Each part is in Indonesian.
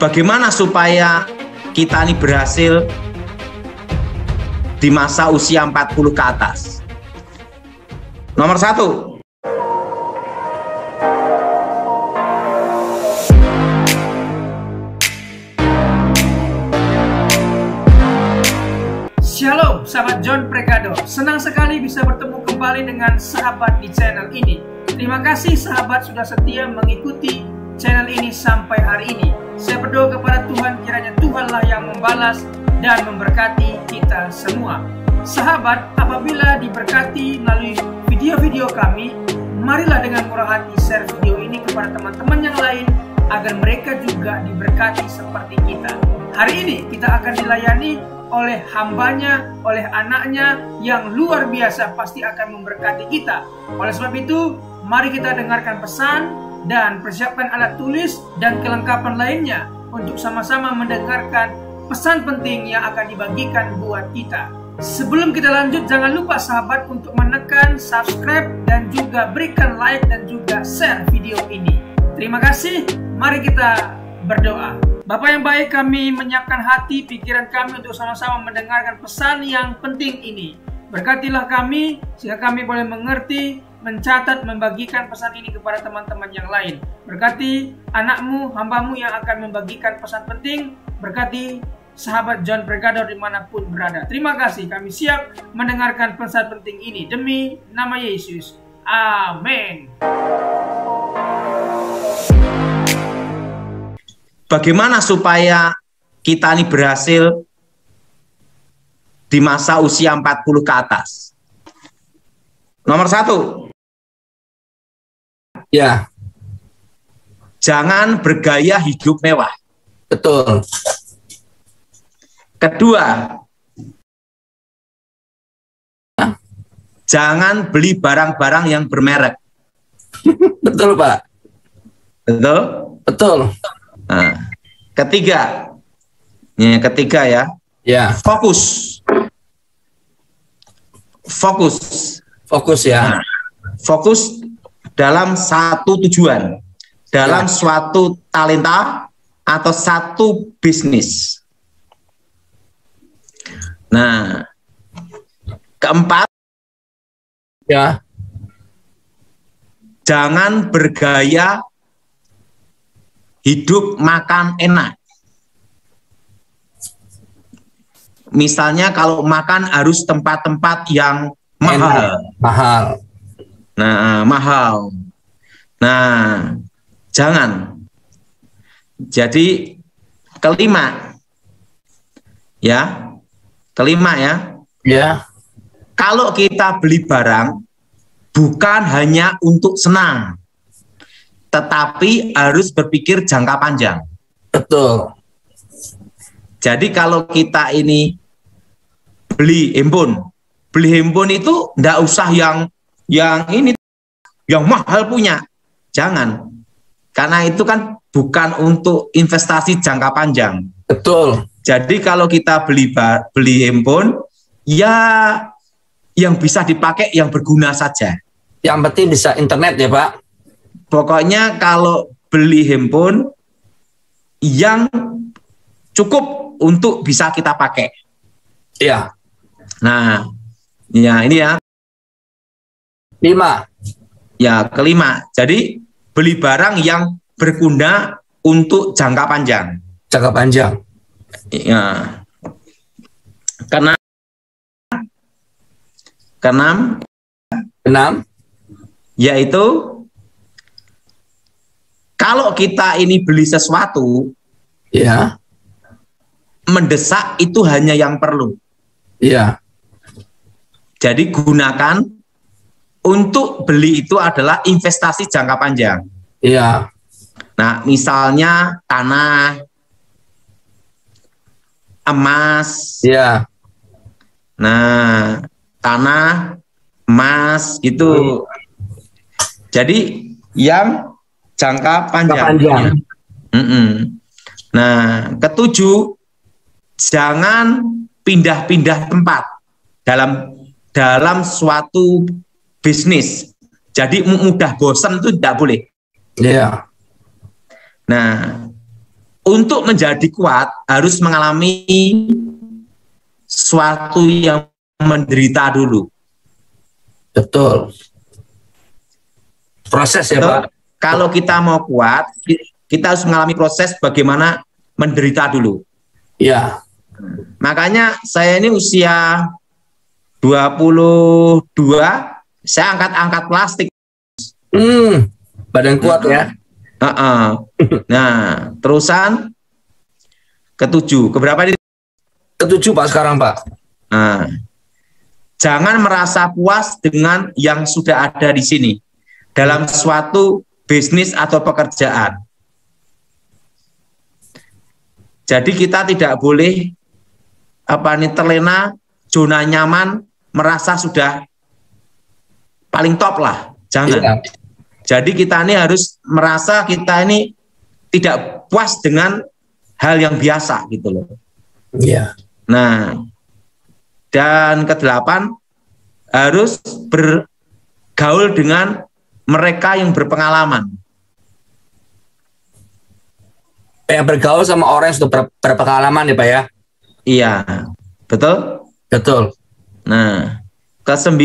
Bagaimana supaya kita ini berhasil di masa usia 40 ke atas? Nomor 1, Shalom sahabat John Pregado, senang sekali bisa bertemu kembali dengan sahabat di channel ini. Terima kasih sahabat sudah setia mengikuti channel ini sampai hari ini. Saya berdoa kepada Tuhan, kiranya Tuhanlah yang membalas dan memberkati kita semua. Sahabat, apabila diberkati melalui video-video kami, marilah dengan murah hati share video ini kepada teman-teman yang lain agar mereka juga diberkati seperti kita. Hari ini kita akan dilayani oleh hambanya, oleh anaknya yang luar biasa, pasti akan memberkati kita. Oleh sebab itu, mari kita dengarkan pesan dan persiapkan alat tulis dan kelengkapan lainnya untuk sama-sama mendengarkan pesan penting yang akan dibagikan buat kita. Sebelum kita lanjut, jangan lupa sahabat untuk menekan subscribe dan juga berikan like dan juga share video ini. Terima kasih, mari kita berdoa. Bapak yang baik, kami menyiapkan hati, pikiran kami untuk sama-sama mendengarkan pesan yang penting ini. Berkatilah kami, sehingga kami boleh mengerti, mencatat, membagikan pesan ini kepada teman-teman yang lain. Berkati anakmu, hambamu yang akan membagikan pesan penting. Berkati sahabat John Pregado dimanapun berada. Terima kasih, kami siap mendengarkan pesan penting ini. Demi nama Yesus. Amin. bagaimana supaya kita ini berhasil di masa usia 40 ke atas? Nomor 1. Ya. Jangan bergaya hidup mewah. Betul. Kedua, jangan beli barang-barang yang bermerek. Betul, Pak. Betul? Betul. Nah, ketiga ya. Ya. Fokus. Ya. Nah, fokus dalam satu tujuan, dalam suatu talenta atau satu bisnis. Nah, keempat, Ya. jangan bergaya hidup makan enak. Misalnya kalau makan harus tempat-tempat yang mahal. Mahal. Nah, mahal. Nah, jangan. Jadi kelima ya. Ya. Kalau kita beli barang bukan hanya untuk senang, tetapi harus berpikir jangka panjang. Betul. Jadi kalau kita ini beli handphone itu enggak usah yang mahal punya. Jangan. Karena itu kan bukan untuk investasi jangka panjang. Betul. Jadi kalau kita beli handphone, ya yang bisa dipakai yang berguna saja. Yang penting bisa internet ya, Pak. Pokoknya kalau beli handphone yang cukup untuk bisa kita pakai. Iya. Nah, ya ini ya. 5. Ya, kelima. Jadi beli barang yang berguna untuk jangka panjang. Jangka panjang. Ya. Keenam, yaitu kalau kita ini beli sesuatu, Ya. mendesak itu hanya yang perlu. Iya. Jadi gunakan untuk beli itu adalah investasi jangka panjang. Iya. Nah, misalnya tanah, emas. Iya. Nah, tanah, emas gitu. Jadi yang jangka panjang. Nah, ketujuh, jangan pindah-pindah tempat dalam suatu bisnis. Jadi mudah bosan itu tidak boleh. Iya. Nah, untuk menjadi kuat harus mengalami suatu yang menderita dulu. Betul. Proses ya, Betul? Pak. Kalau kita mau kuat, kita harus mengalami proses bagaimana menderita dulu. Iya. Makanya saya ini usia 22, saya angkat-angkat plastik. Badan kuat ya. Nah, terusan ketujuh. Keberapa ini? Ketujuh Pak sekarang Pak. Nah, jangan merasa puas dengan yang sudah ada di sini dalam suatu bisnis atau pekerjaan. Jadi kita tidak boleh terlena zona nyaman, merasa sudah paling top lah. Jangan. Iya. Jadi kita ini harus merasa kita ini tidak puas dengan hal yang biasa gitu loh. Iya. Nah, dan ke-8 harus bergaul dengan mereka yang berpengalaman. Bergaul sama orang yang sudah berpengalaman ya Pak ya. Iya, betul? Betul. Nah, ke-9,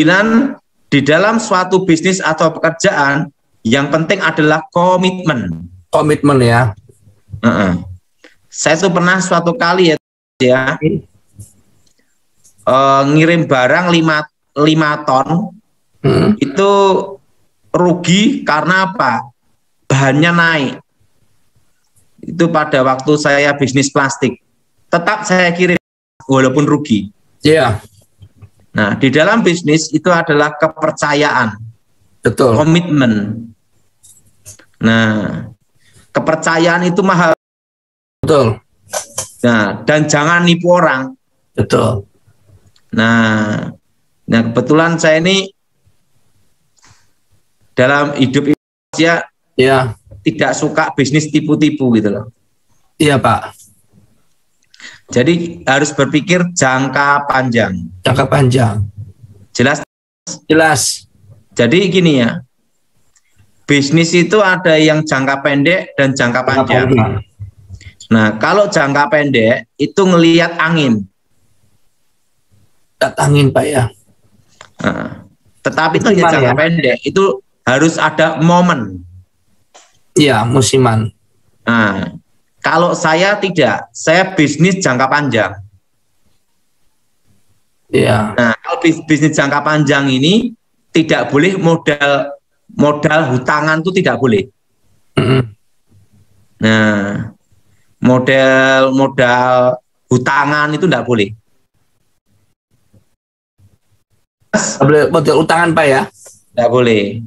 di dalam suatu bisnis atau pekerjaan yang penting adalah komitmen. Komitmen ya. Saya tuh pernah suatu kali ya ngirim barang 5 ton itu rugi karena apa? Bahannya naik. Itu pada waktu saya bisnis plastik. Tetap saya kirim walaupun rugi. Iya. Nah, di dalam bisnis itu adalah kepercayaan. Betul. Komitmen. Nah, kepercayaan itu mahal. Betul. Nah, dan jangan nipu orang. Betul. Nah, kebetulan saya ini dalam hidup ya tidak suka bisnis tipu-tipu gitu loh. Iya Pak. Jadi harus berpikir jangka panjang. Jangka panjang. Jelas? Jelas. Jadi gini ya, bisnis itu ada yang jangka pendek dan jangka panjang. Nah, kalau jangka pendek itu ngelihat angin. Lihat angin Pak ya. Nah, tetapi itu jangka pendek itu harus ada momen. Iya, musiman. Nah, kalau saya tidak, saya bisnis jangka panjang. Iya. Nah, kalau bisnis jangka panjang ini tidak boleh modal hutangan itu tidak boleh. Nah, modal hutangan itu tidak boleh. Modal utangan Pak ya? Tidak boleh.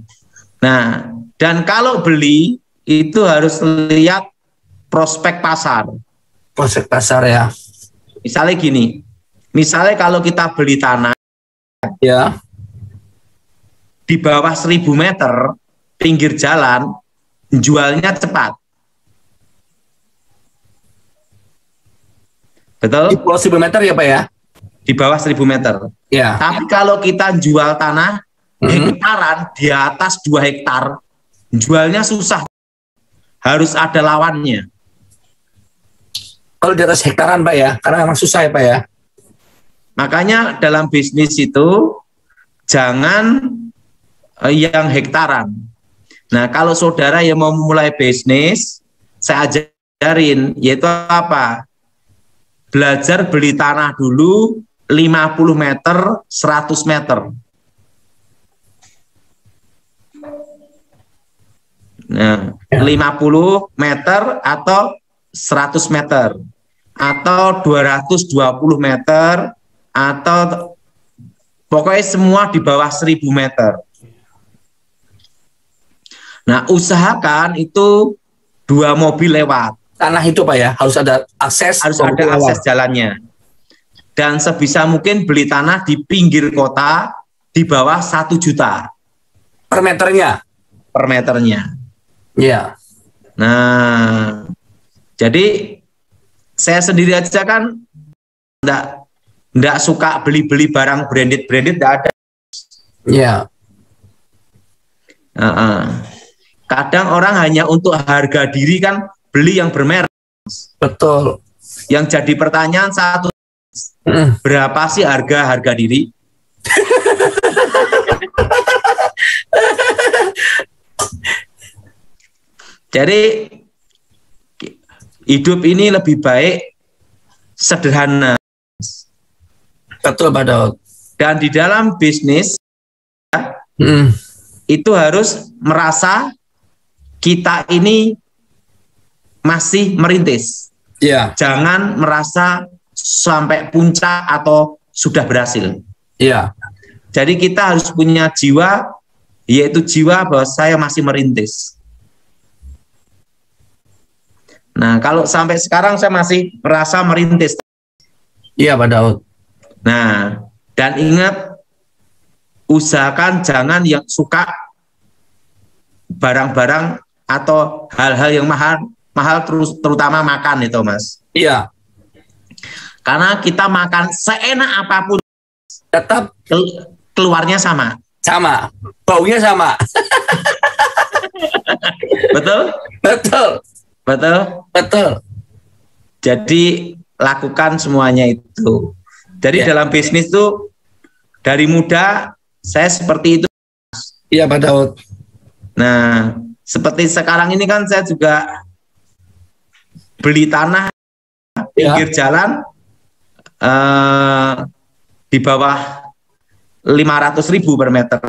Nah, dan kalau beli itu harus lihat prospek pasar. Prospek pasar ya. Misalnya gini, misalnya kalau kita beli tanah ya di bawah 1000 meter pinggir jalan, jualnya cepat. Betul? Di bawah 1000 meter ya Pak ya? Di bawah 1000 meter. Ya. Tapi kalau kita jual tanah hektaran di atas 2 hektar, jualnya susah. Harus ada lawannya. Kalau di atas hektaran Pak ya, karena memang susah ya Pak ya. Makanya dalam bisnis itu jangan yang hektaran. Nah, kalau saudara yang mau mulai bisnis, saya ajarin, yaitu apa? Belajar beli tanah dulu 50 meter, 100 meter. Nah, 50 meter atau 100 meter atau 220 meter atau pokoknya semua di bawah 1000 meter. Nah, usahakan itu 2 mobil lewat. Tanah itu Pak ya, harus ada akses. Harus ada akses jalannya. Dan sebisa mungkin beli tanah di pinggir kota di bawah 1 juta. Per meternya? Per meternya. Iya. Nah, jadi saya sendiri aja kan enggak suka beli-beli barang branded enggak ada. Iya. Kadang orang hanya untuk harga diri kan beli yang bermerek. Betul. Yang jadi pertanyaan satu, berapa sih harga diri? Jadi hidup ini lebih baik sederhana. Betul, Pak Daud. Dan di dalam bisnis itu harus merasa kita ini masih merintis. Iya. Jangan merasa sampai puncak atau sudah berhasil. Iya. Jadi kita harus punya jiwa, yaitu jiwa bahwa saya masih merintis. Nah, kalau sampai sekarang saya masih merasa merintis. Iya, Pak Daud. Nah, dan ingat, usahakan jangan yang suka barang-barang atau hal-hal yang mahal terutama makan itu, Mas. Iya. Karena kita makan seenak apapun, Tetap keluarnya sama. sama. Baunya sama. Betul? Betul. Betul? Betul. Jadi lakukan semuanya itu. Jadi dalam bisnis tuh dari muda saya seperti itu. Iya, Pak Daud. Nah, seperti sekarang ini kan saya juga beli tanah pinggir jalan di bawah 500.000 per meter.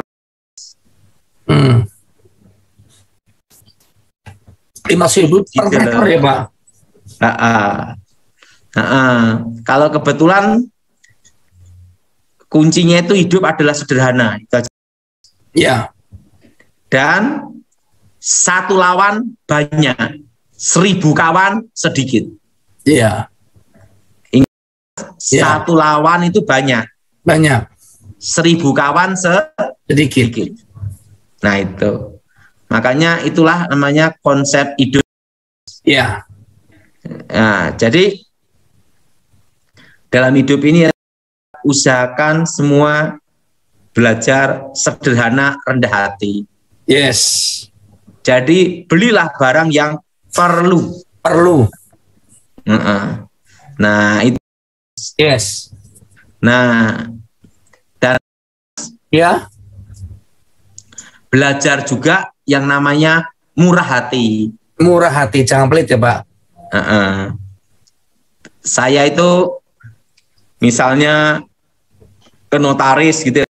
5.000 per meter ya, Pak? Kalau kebetulan kuncinya itu hidup adalah sederhana. Iya. Dan satu lawan banyak, 1.000 kawan sedikit. Iya. Satu lawan itu banyak. Banyak. 1.000 kawan sedikit. Nah itu. Makanya itulah namanya konsep hidup. Iya. Nah, jadi dalam hidup ini usahakan semua belajar sederhana, rendah hati. Yes. Jadi belilah barang yang perlu. Nah itu. Yes. Nah, dan Ya. belajar juga yang namanya murah hati. Murah hati, jangan pelit ya, Pak. Saya itu misalnya ke notaris gitu,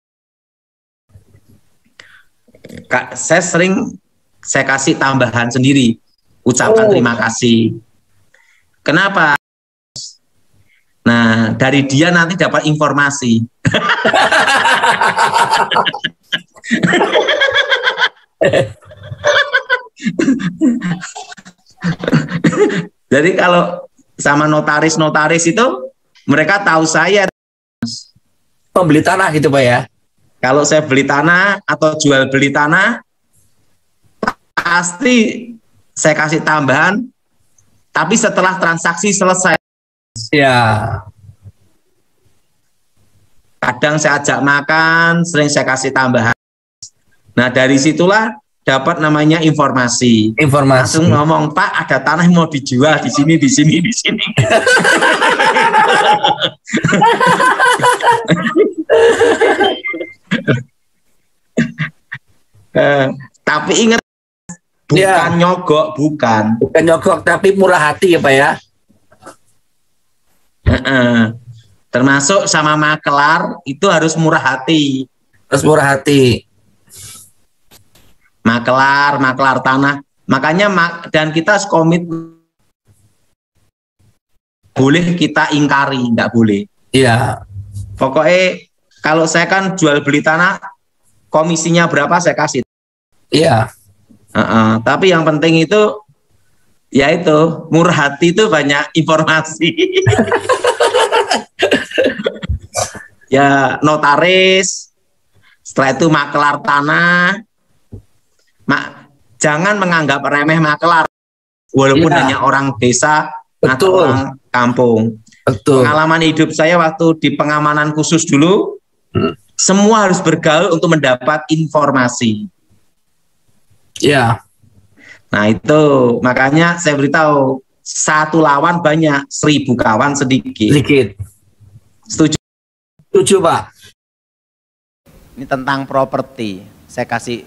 saya kasih tambahan sendiri, ucapan terima kasih. Kenapa? Nah, dari dia nanti dapat informasi. Jadi kalau sama notaris itu mereka tahu saya pembeli tanah gitu, Pak ya. Kalau saya beli tanah atau jual beli tanah, pasti saya kasih tambahan, tapi setelah transaksi selesai. Ya. Kadang saya ajak makan, sering saya kasih tambahan. Nah, dari situlah dapat namanya informasi. Langsung ngomong, Pak, ada tanah yang mau dijual di sini. Tapi ingat, bukan nyogok, bukan nyogok, tapi murah hati ya, Pak ya. Termasuk sama makelar itu harus murah hati. Harus murah hati. Makelar tanah. Makanya dan kita komit, boleh kita ingkari, nggak boleh. Iya. Pokoknya kalau saya kan jual beli tanah, komisinya berapa saya kasih. Iya. Tapi yang penting itu, yaitu murah hati itu banyak informasi. Ya notaris, setelah itu makelar tanah. Jangan menganggap remeh makelar, walaupun hanya orang desa atau orang kampung. Betul. Pengalaman hidup saya waktu di pengamanan khusus dulu, semua harus bergaul untuk mendapat informasi. Ya. Nah itu makanya saya beritahu, satu lawan banyak, 1000 kawan sedikit. Setuju? Setuju, Pak. Ini tentang properti, saya kasih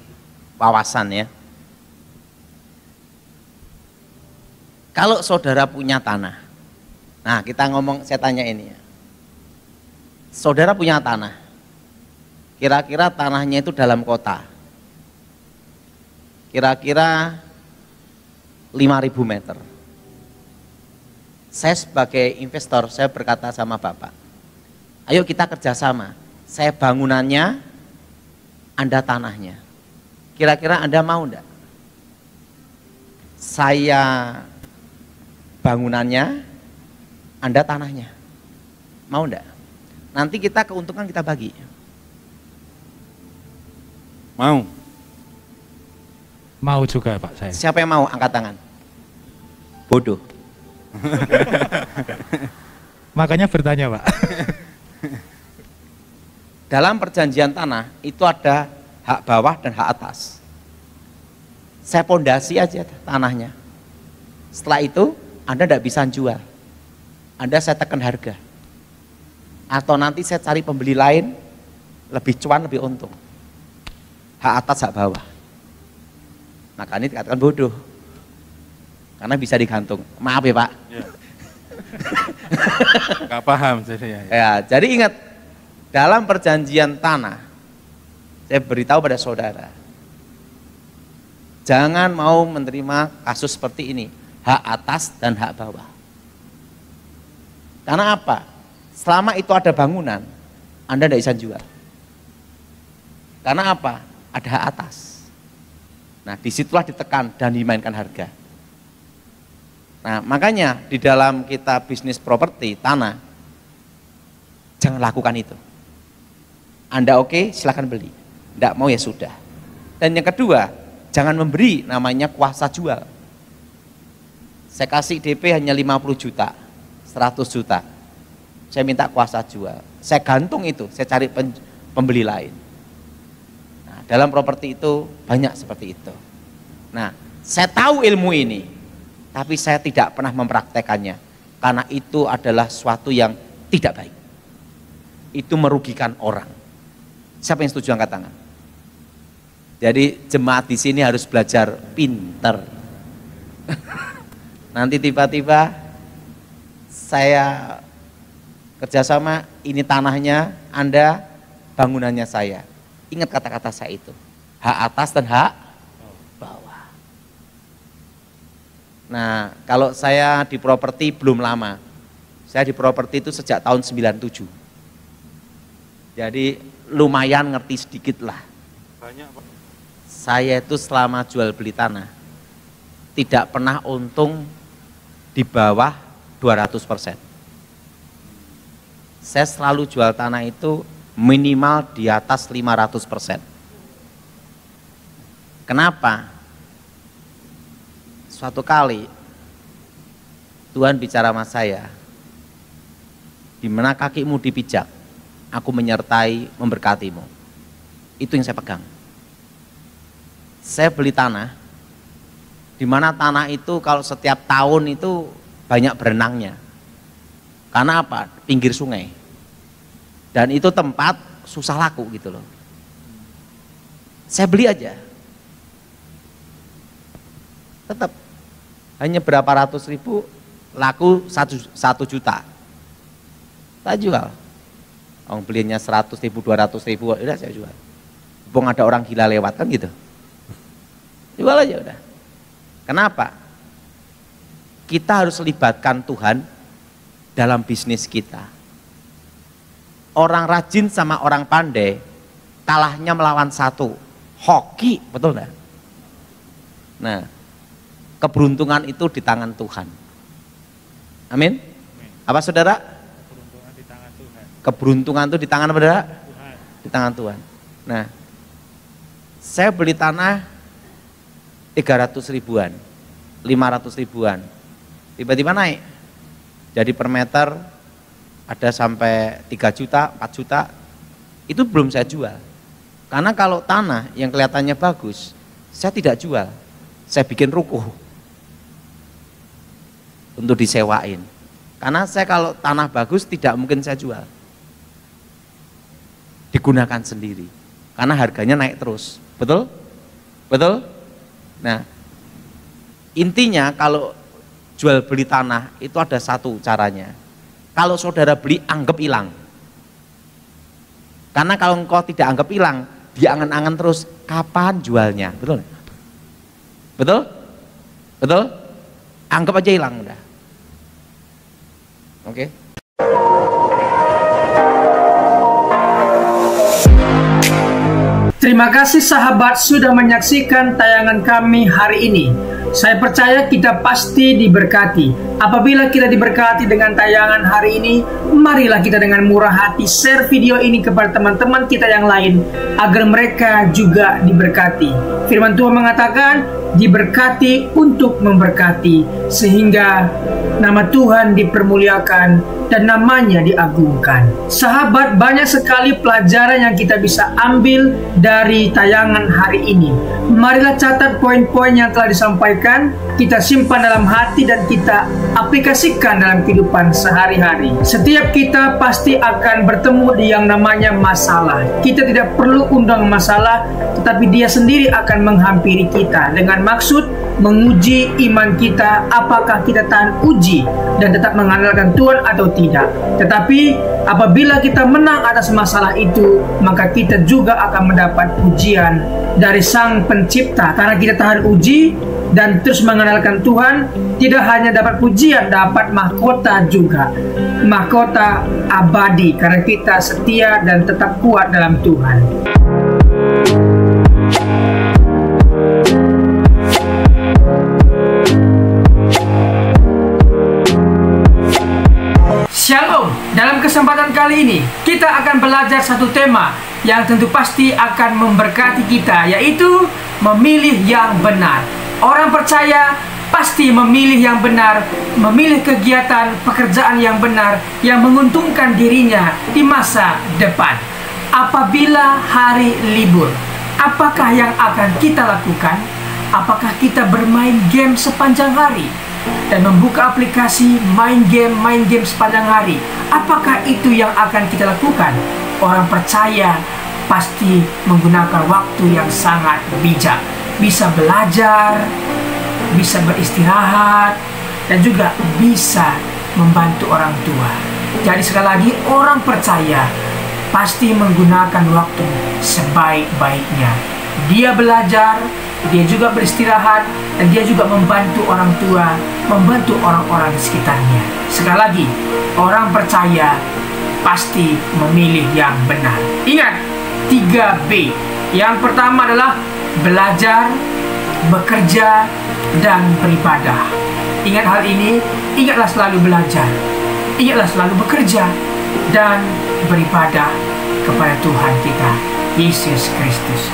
wawasan ya. Kalau saudara punya tanah, nah kita ngomong, saya tanya ini ya. Saudara punya tanah, kira-kira tanahnya itu dalam kota, kira-kira 5.000 meter. Saya sebagai investor, saya berkata sama Bapak, ayo kita kerjasama, saya bangunannya, Anda tanahnya. Kira-kira Anda mau enggak? Saya bangunannya, Anda tanahnya. Mau enggak? Nanti kita keuntungan kita bagi. Mau. Mau juga Pak saya. Siapa yang mau angkat tangan? Bodoh. Makanya bertanya Pak. Dalam perjanjian tanah itu ada hak bawah dan hak atas. Saya pondasi aja tanahnya. Setelah itu Anda tidak bisa jual. Anda saya tekan harga. Atau nanti saya cari pembeli lain lebih cuan, lebih untung. Hak atas, hak bawah. Maka ini dikatakan bodoh. Karena bisa digantung. Maaf ya Pak. Ya. Gak paham saya. Ya, jadi ingat, dalam perjanjian tanah, saya beritahu pada saudara, jangan mau menerima kasus seperti ini, hak atas dan hak bawah. Karena apa? Selama itu ada bangunan, Anda tidak bisa jual. Karena apa? Ada hak atas. Nah, disitulah ditekan dan dimainkan harga. Nah, makanya di dalam kita bisnis properti, tanah, jangan lakukan itu. Anda oke, silakan beli. Tidak mau ya sudah. Dan yang kedua, jangan memberi namanya kuasa jual. Saya kasih DP hanya 50 juta, 100 juta. Saya minta kuasa jual. Saya gantung itu, saya cari pembeli lain. Nah, dalam properti itu banyak seperti itu. Nah, saya tahu ilmu ini, tapi saya tidak pernah mempraktekannya. Karena itu adalah suatu yang tidak baik. Itu merugikan orang. Siapa yang setuju angkat tangan? Jadi jemaat di sini harus belajar pinter. Nanti tiba-tiba saya kerjasama, ini tanahnya Anda, bangunannya saya. Ingat kata-kata saya itu. Hak atas dan hak bawah. Nah, kalau saya di properti belum lama. Saya di properti itu sejak tahun 97. Jadi lumayan ngerti sedikit lah. Banyak Pak. Saya itu selama jual beli tanah tidak pernah untung di bawah 200%. Saya selalu jual tanah itu minimal di atas 500%. Kenapa? Suatu kali Tuhan bicara sama saya, di mana kakimu dipijak, aku menyertai memberkatimu. Itu yang saya pegang. Saya beli tanah, di mana tanah itu kalau setiap tahun itu banyak berenangnya. Karena apa? Pinggir sungai. Dan itu tempat susah laku gitu loh. Saya beli aja. Tetap hanya berapa ratus ribu, laku 1 juta. Saya jual. Orang belinya 100 ribu, 200 ribu, udah saya jual. Bung ada orang gila lewat kan gitu. Jual aja udah. Kenapa? Kita harus libatkan Tuhan dalam bisnis kita. Orang rajin sama orang pandai, kalahnya melawan satu. Hoki, betul enggak? Nah, keberuntungan itu di tangan Tuhan. Amin? Apa saudara? Keberuntungan di tangan Tuhan. Keberuntungan itu di tangan apa saudara? Tuhan. Di tangan Tuhan. Nah, saya beli tanah 300 ribuan, 500 ribuan, tiba-tiba naik. Jadi per meter ada sampai 3 juta, 4 juta, itu belum saya jual. Karena kalau tanah yang kelihatannya bagus, saya tidak jual, saya bikin ruko. untuk disewain. Karena saya kalau tanah bagus tidak mungkin saya jual. Digunakan sendiri. Karena harganya naik terus. Betul? Betul? Nah, intinya kalau jual beli tanah itu ada satu caranya. Kalau saudara beli, anggap hilang. Karena kalau engkau tidak anggap hilang, dia angan-angan terus kapan jualnya. Betul? Betul? Betul? Anggap aja hilang udah. Oke. Terima kasih sahabat sudah menyaksikan tayangan kami hari ini. Saya percaya kita pasti diberkati. Apabila kita diberkati dengan tayangan hari ini, marilah kita dengan murah hati share video ini kepada teman-teman kita yang lain, agar mereka juga diberkati. Firman Tuhan mengatakan, diberkati untuk memberkati, sehingga nama Tuhan dipermuliakan dan namanya diagungkan. Sahabat, banyak sekali pelajaran yang kita bisa ambil dari tayangan hari ini. Marilah catat poin-poin yang telah disampaikan, kita simpan dalam hati dan kita aplikasikan dalam kehidupan sehari-hari. Setiap kita pasti akan bertemu di yang namanya masalah. Kita tidak perlu undang masalah, tetapi dia sendiri akan menghampiri kita dengan maksud menguji iman kita, apakah kita tahan uji dan tetap mengandalkan Tuhan atau tidak. Tetapi apabila kita menang atas masalah itu, maka kita juga akan mendapat pujian dari Sang Pencipta. Karena kita tahan uji dan terus mengandalkan Tuhan, tidak hanya dapat pujian, dapat mahkota juga. Mahkota abadi karena kita setia dan tetap kuat dalam Tuhan. Shalom. Dalam kesempatan kali ini kita akan belajar satu tema yang tentu pasti akan memberkati kita, yaitu memilih yang benar. Orang percaya pasti memilih yang benar, memilih kegiatan pekerjaan yang benar yang menguntungkan dirinya di masa depan. Apabila hari libur, apakah yang akan kita lakukan? Apakah kita bermain game sepanjang hari dan membuka aplikasi main game sepanjang hari? Apakah itu yang akan kita lakukan? Orang percaya pasti menggunakan waktu yang sangat bijak, bisa belajar, bisa beristirahat, dan juga bisa membantu orang tua. Jadi sekali lagi, orang percaya pasti menggunakan waktu sebaik-baiknya. Dia belajar, dia juga beristirahat, dan dia juga membantu orang tua, membantu orang-orang di sekitarnya. Sekali lagi, orang percaya pasti memilih yang benar. Ingat, 3B. Yang pertama adalah belajar, bekerja, dan beribadah. Ingat hal ini, ingatlah selalu belajar, ingatlah selalu bekerja, dan beribadah kepada Tuhan kita, Yesus Kristus.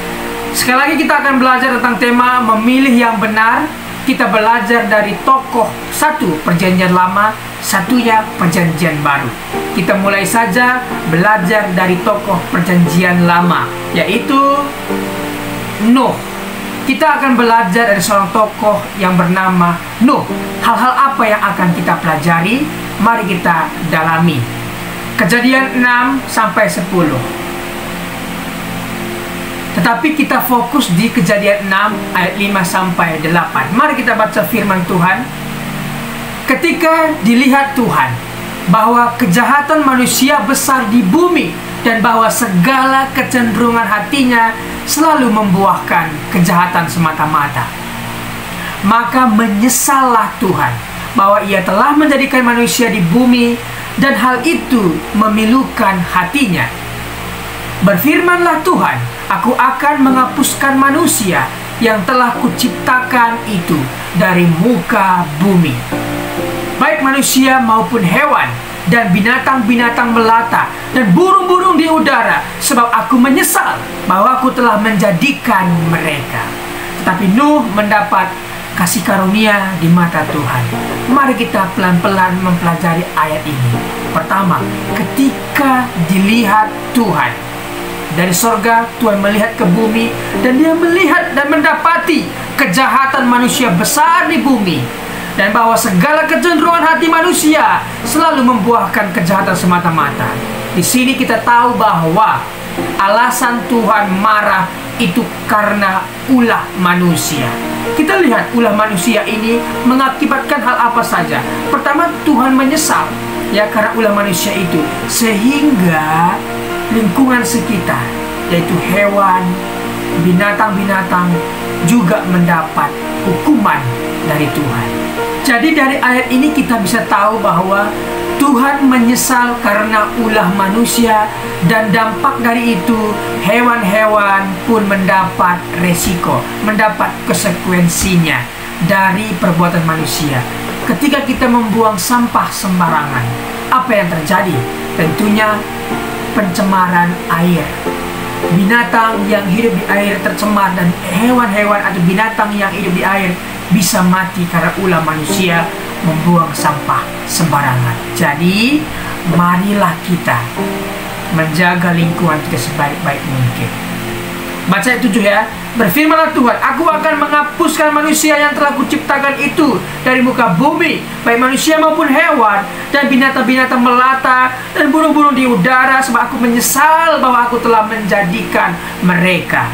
Sekali lagi kita akan belajar tentang tema memilih yang benar. Kita belajar dari tokoh satu Perjanjian Lama, satunya Perjanjian Baru. Kita mulai saja belajar dari tokoh Perjanjian Lama, yaitu Nuh. Kita akan belajar dari seorang tokoh yang bernama Nuh. Hal-hal apa yang akan kita pelajari? Mari kita dalami. Kejadian 6 sampai 10. Tetapi kita fokus di Kejadian 6 ayat 5 sampai 8. Mari kita baca firman Tuhan. Ketika dilihat Tuhan bahwa kejahatan manusia besar di bumi dan bahwa segala kecenderungan hatinya selalu membuahkan kejahatan semata-mata, maka menyesallah Tuhan bahwa Ia telah menjadikan manusia di bumi dan hal itu memilukan hatinya. Berfirmanlah Tuhan, aku akan menghapuskan manusia yang telah kuciptakan itu dari muka bumi, baik manusia maupun hewan, dan binatang-binatang melata, dan burung-burung di udara, sebab aku menyesal bahwa aku telah menjadikan mereka. Tetapi Nuh mendapat kasih karunia di mata Tuhan. Mari kita pelan-pelan mempelajari ayat ini. Pertama, ketika dilihat Tuhan dari sorga, Tuhan melihat ke bumi, dan Dia melihat dan mendapati kejahatan manusia besar di bumi, dan bahwa segala kecenderungan hati manusia selalu membuahkan kejahatan semata-mata. Di sini kita tahu bahwa alasan Tuhan marah itu karena ulah manusia. Kita lihat ulah manusia ini mengakibatkan hal apa saja. Pertama, Tuhan menyesal ya karena ulah manusia itu, sehingga lingkungan sekitar, yaitu hewan, binatang-binatang juga mendapat hukuman dari Tuhan. Jadi dari ayat ini kita bisa tahu bahwa Tuhan menyesal karena ulah manusia, dan dampak dari itu hewan-hewan pun mendapat resiko, mendapat konsekuensinya dari perbuatan manusia. Ketika kita membuang sampah sembarangan, apa yang terjadi? Tentunya pencemaran air. Binatang yang hidup di air tercemar, dan hewan-hewan atau binatang yang hidup di air bisa mati karena ulah manusia membuang sampah sembarangan. Jadi marilah kita menjaga lingkungan kita sebaik-baik mungkin. Baca ayat 7 ya. Berfirmanlah Tuhan, aku akan menghapuskan manusia yang telah kuciptakan itu dari muka bumi, baik manusia maupun hewan, dan binatang-binatang melata, dan burung-burung di udara, sebab aku menyesal bahwa aku telah menjadikan mereka.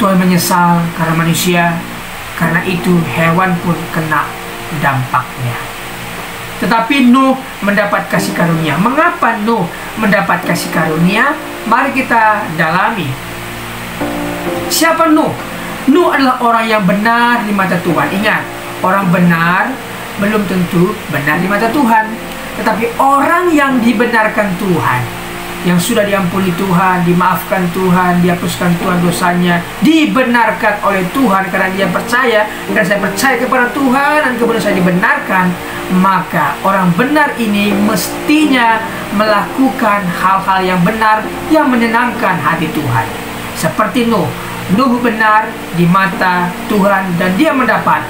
Tuhan menyesal karena manusia, karena itu hewan pun kena dampaknya. Tetapi Nuh mendapat kasih karunia. Mengapa Nuh mendapat kasih karunia? Mari kita dalami. Siapa Nuh? Nuh adalah orang yang benar di mata Tuhan. Ingat, orang benar belum tentu benar di mata Tuhan. Tetapi orang yang dibenarkan Tuhan, yang sudah diampuni Tuhan, dimaafkan Tuhan, dihapuskan Tuhan dosanya, dibenarkan oleh Tuhan karena dia percaya, karena saya percaya kepada Tuhan dan kemudian saya dibenarkan, maka orang benar ini mestinya melakukan hal-hal yang benar yang menyenangkan hati Tuhan. Seperti Nuh. Nuh benar di mata Tuhan dan dia mendapat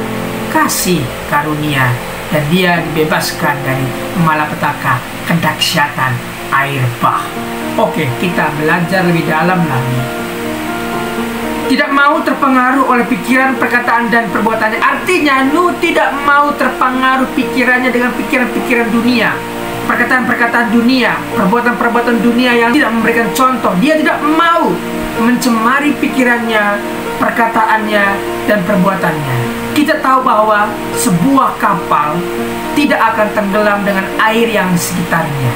kasih karunia, dan dia dibebaskan dari malapetaka kedahsyatan air bah. Oke, kita belajar lebih dalam lagi. Tidak mau terpengaruh oleh pikiran, perkataan, dan perbuatannya. Artinya Nuh tidak mau terpengaruh pikirannya dengan pikiran-pikiran dunia, perkataan-perkataan dunia, perbuatan-perbuatan dunia yang tidak memberikan contoh. Dia tidak mau mencemari pikirannya, perkataannya, dan perbuatannya. Kita tahu bahwa sebuah kapal tidak akan tenggelam dengan air yang di sekitarnya.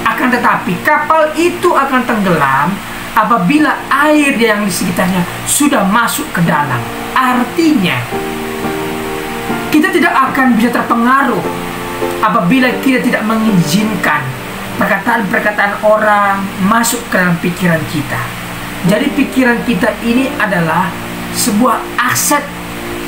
Akan tetapi kapal itu akan tenggelam apabila air yang di sekitarnya sudah masuk ke dalam. Artinya kita tidak akan bisa terpengaruh apabila kita tidak mengizinkan perkataan-perkataan orang masuk ke dalam pikiran kita. Jadi pikiran kita ini adalah sebuah aset,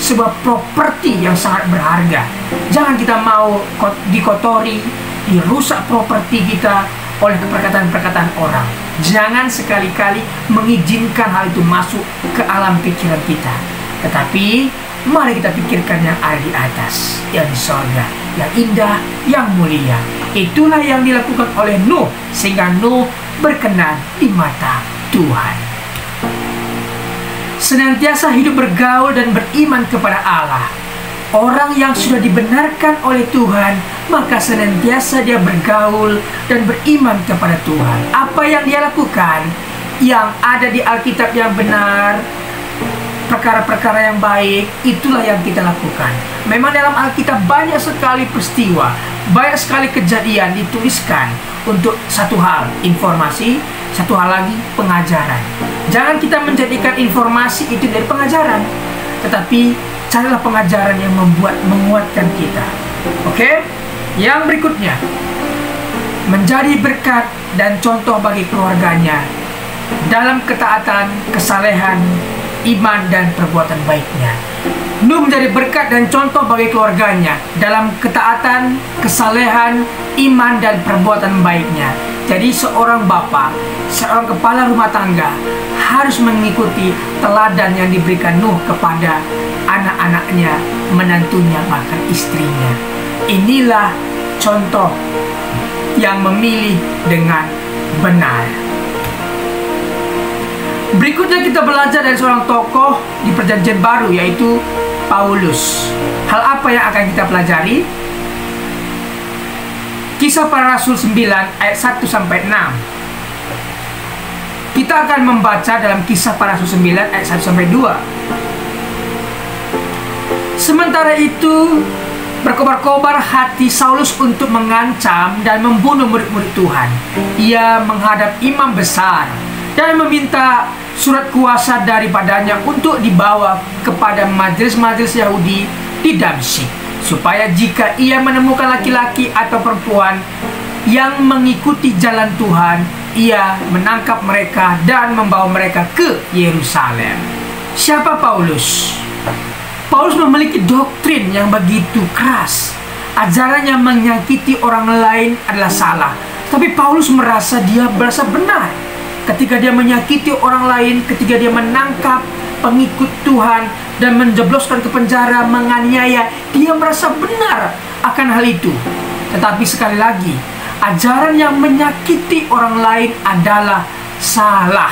sebuah properti yang sangat berharga. Jangan kita mau dikotori, dirusak properti kita oleh perkataan-perkataan orang. Jangan sekali-kali mengizinkan hal itu masuk ke alam pikiran kita. Tetapi mari kita pikirkan yang ada di atas, yang di sorga, yang indah, yang mulia. Itulah yang dilakukan oleh Nuh, sehingga Nuh berkenan di mata Tuhan. Senantiasa hidup bergaul dan beriman kepada Allah. Orang yang sudah dibenarkan oleh Tuhan, maka senantiasa dia bergaul dan beriman kepada Tuhan. Apa yang dia lakukan, yang ada di Alkitab yang benar, perkara-perkara yang baik, itulah yang kita lakukan. Memang dalam Alkitab banyak sekali peristiwa, banyak sekali kejadian dituliskan untuk satu hal, informasi, satu hal lagi, pengajaran. Jangan kita menjadikan informasi itu dari pengajaran, tetapi carilah pengajaran yang menguatkan kita. Oke? Yang berikutnya, menjadi berkat dan contoh bagi keluarganya dalam ketaatan, kesalehan, iman, dan perbuatan baiknya. Nuh menjadi berkat dan contoh bagi keluarganya dalam ketaatan, kesalehan, iman, dan perbuatan baiknya. Jadi seorang bapak, seorang kepala rumah tangga harus mengikuti teladan yang diberikan Nuh kepada anak-anaknya, menantunya, bahkan istrinya. Inilah contoh yang memilih dengan benar. Berikutnya kita belajar dari seorang tokoh di Perjanjian Baru, yaitu Paulus. Hal apa yang akan kita pelajari? Kisah Para Rasul 9 ayat 1 sampai 6. Kita akan membaca dalam Kisah Para Rasul 9 ayat 1 sampai 2. Sementara itu, berkobar-kobar hati Saulus untuk mengancam dan membunuh murid-murid Tuhan. Ia menghadap imam besar dan meminta surat kuasa daripadanya untuk dibawa kepada majelis-majelis Yahudi di Damsyik, supaya jika ia menemukan laki-laki atau perempuan yang mengikuti jalan Tuhan, ia menangkap mereka dan membawa mereka ke Yerusalem. Siapa Paulus? Paulus memiliki doktrin yang begitu keras. Ajarannya menyakiti orang lain adalah salah, tapi Paulus merasa benar ketika dia menyakiti orang lain, ketika dia menangkap pengikut Tuhan dan menjebloskan ke penjara, menganiaya. Dia merasa benar akan hal itu. Tetapi sekali lagi, ajaran yang menyakiti orang lain adalah salah.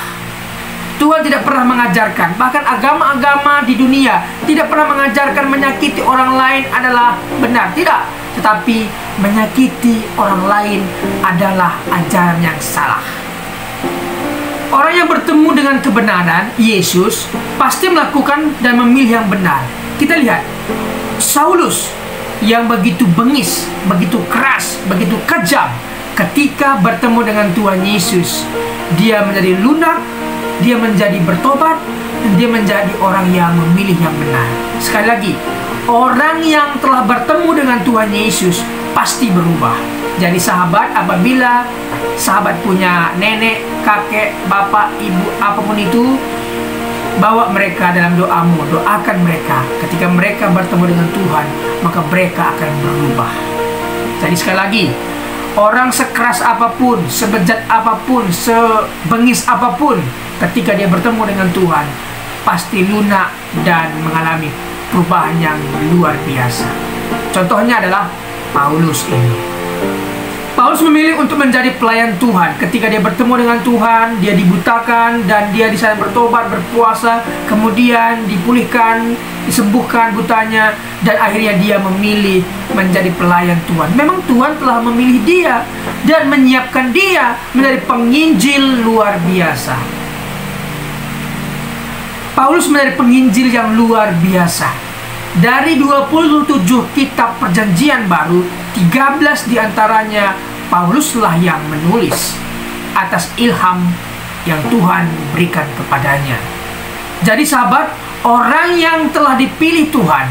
Tuhan tidak pernah mengajarkan, bahkan agama-agama di dunia tidak pernah mengajarkan menyakiti orang lain adalah benar. Tidak. Tetapi menyakiti orang lain adalah ajaran yang salah. Orang yang bertemu dengan kebenaran, Yesus, pasti melakukan dan memilih yang benar. Kita lihat, Saulus yang begitu bengis, begitu keras, begitu kejam, ketika bertemu dengan Tuhan Yesus, dia menjadi lunak, dia menjadi bertobat, dan dia menjadi orang yang memilih yang benar. Sekali lagi, orang yang telah bertemu dengan Tuhan Yesus pasti berubah. Jadi sahabat, apabila sahabat punya nenek, kakek, bapak, ibu, apapun itu, bawa mereka dalam doamu, doakan mereka. Ketika mereka bertemu dengan Tuhan, maka mereka akan berubah. Jadi sekali lagi, orang sekeras apapun, sebejat apapun, sebengis apapun, ketika dia bertemu dengan Tuhan, pasti lunak dan mengalami perubahan yang luar biasa. Contohnya adalah Paulus ini. Paulus memilih untuk menjadi pelayan Tuhan. Ketika dia bertemu dengan Tuhan, dia dibutakan dan dia di sana bertobat, berpuasa, kemudian dipulihkan, disembuhkan butanya, dan akhirnya dia memilih menjadi pelayan Tuhan. Memang Tuhan telah memilih dia dan menyiapkan dia menjadi penginjil luar biasa. Paulus menjadi penginjil yang luar biasa. Dari 27 kitab perjanjian baru, 13 diantaranya Pauluslah yang menulis atas ilham yang Tuhan berikan kepadanya. Jadi sahabat, orang yang telah dipilih Tuhan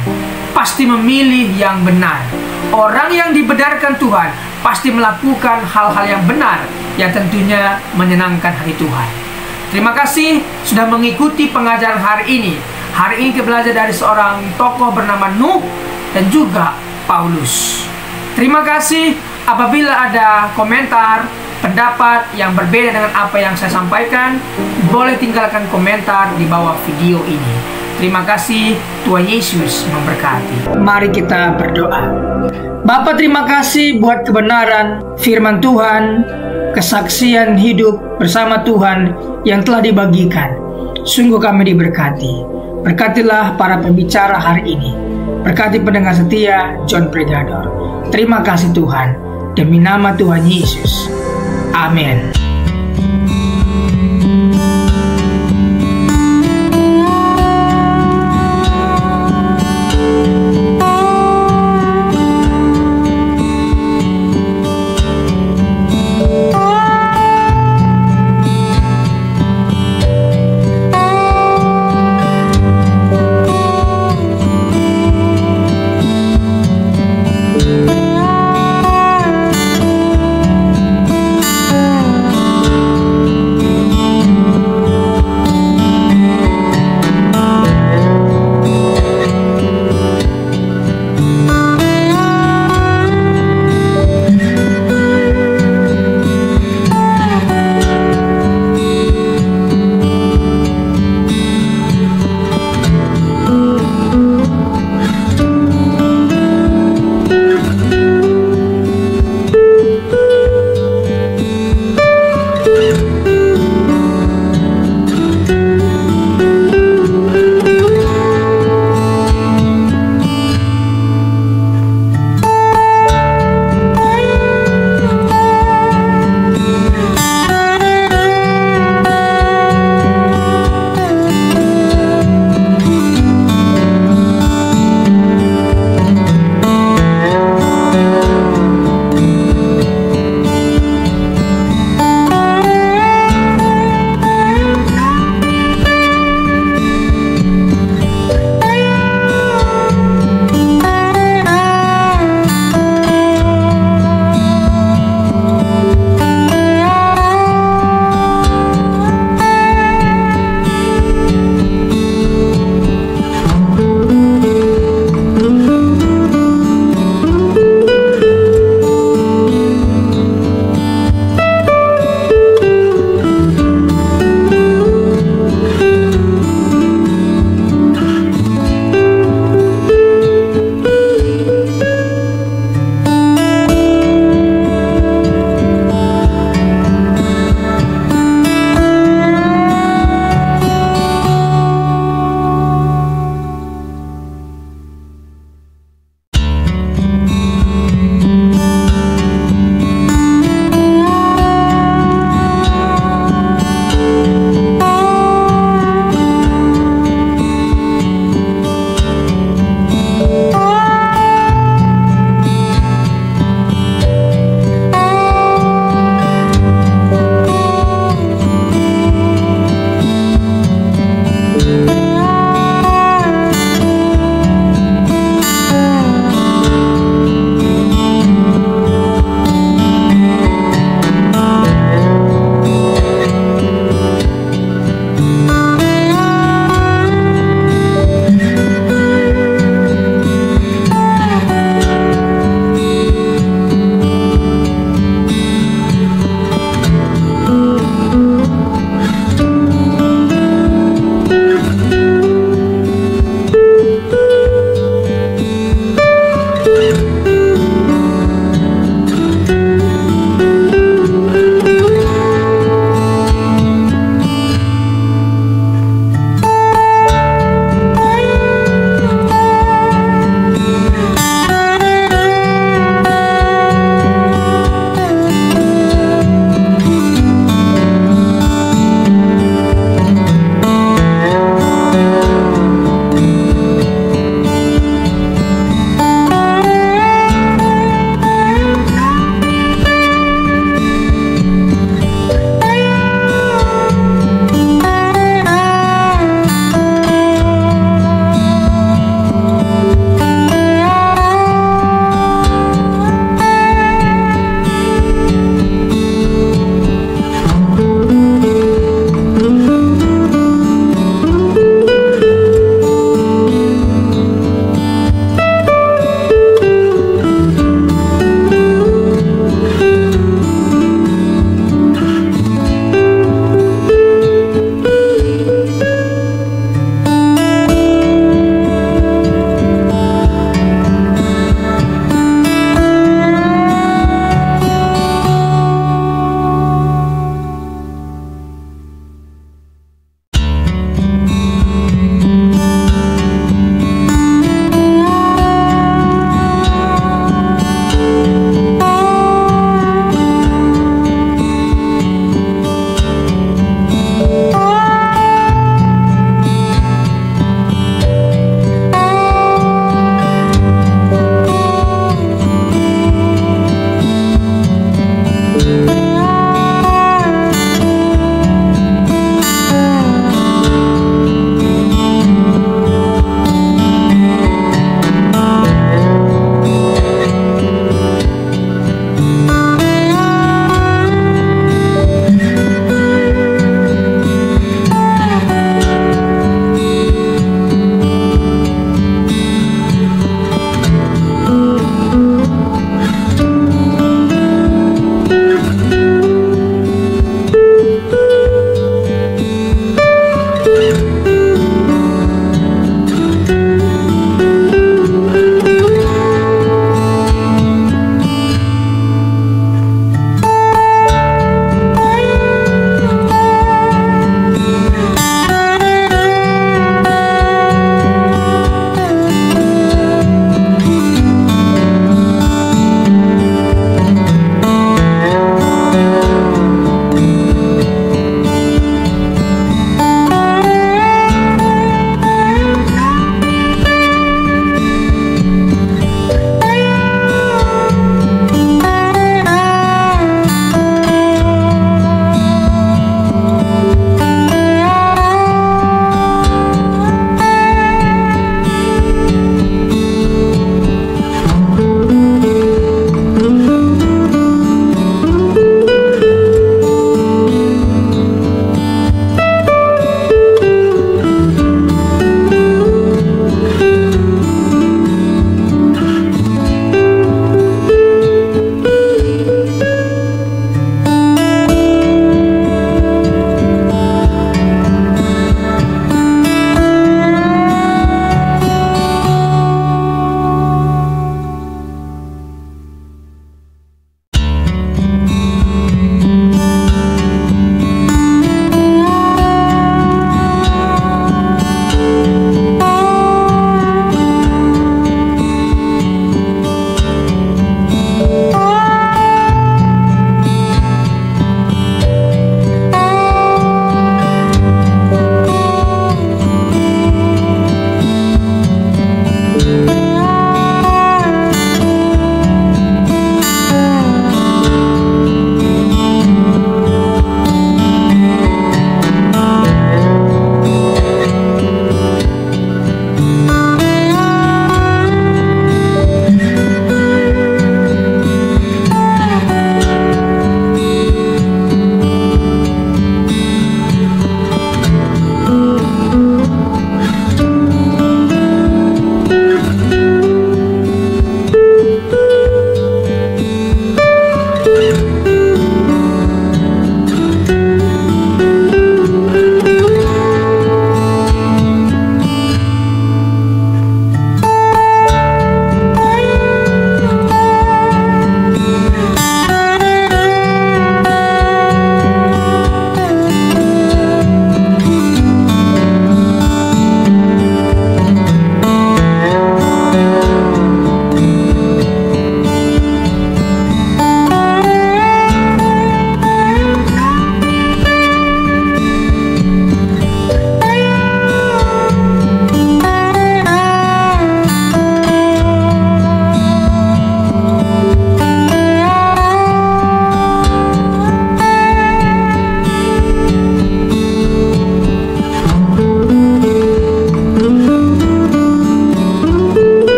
pasti memilih yang benar. Orang yang dibenarkan Tuhan pasti melakukan hal-hal yang benar, yang tentunya menyenangkan hati Tuhan. Terima kasih sudah mengikuti pengajaran hari ini. Hari ini kita belajar dari seorang tokoh bernama Nuh dan juga Paulus. Terima kasih. Apabila ada komentar, pendapat yang berbeda dengan apa yang saya sampaikan, boleh tinggalkan komentar di bawah video ini. Terima kasih. Tuhan Yesus memberkati. Mari kita berdoa. Bapa, terima kasih buat kebenaran firman Tuhan, kesaksian hidup bersama Tuhan yang telah dibagikan. Sungguh kami diberkati. Berkatilah para pembicara hari ini. Berkati pendengar setia John Pregador. Terima kasih Tuhan. Demi nama Tuhan Yesus. Amin.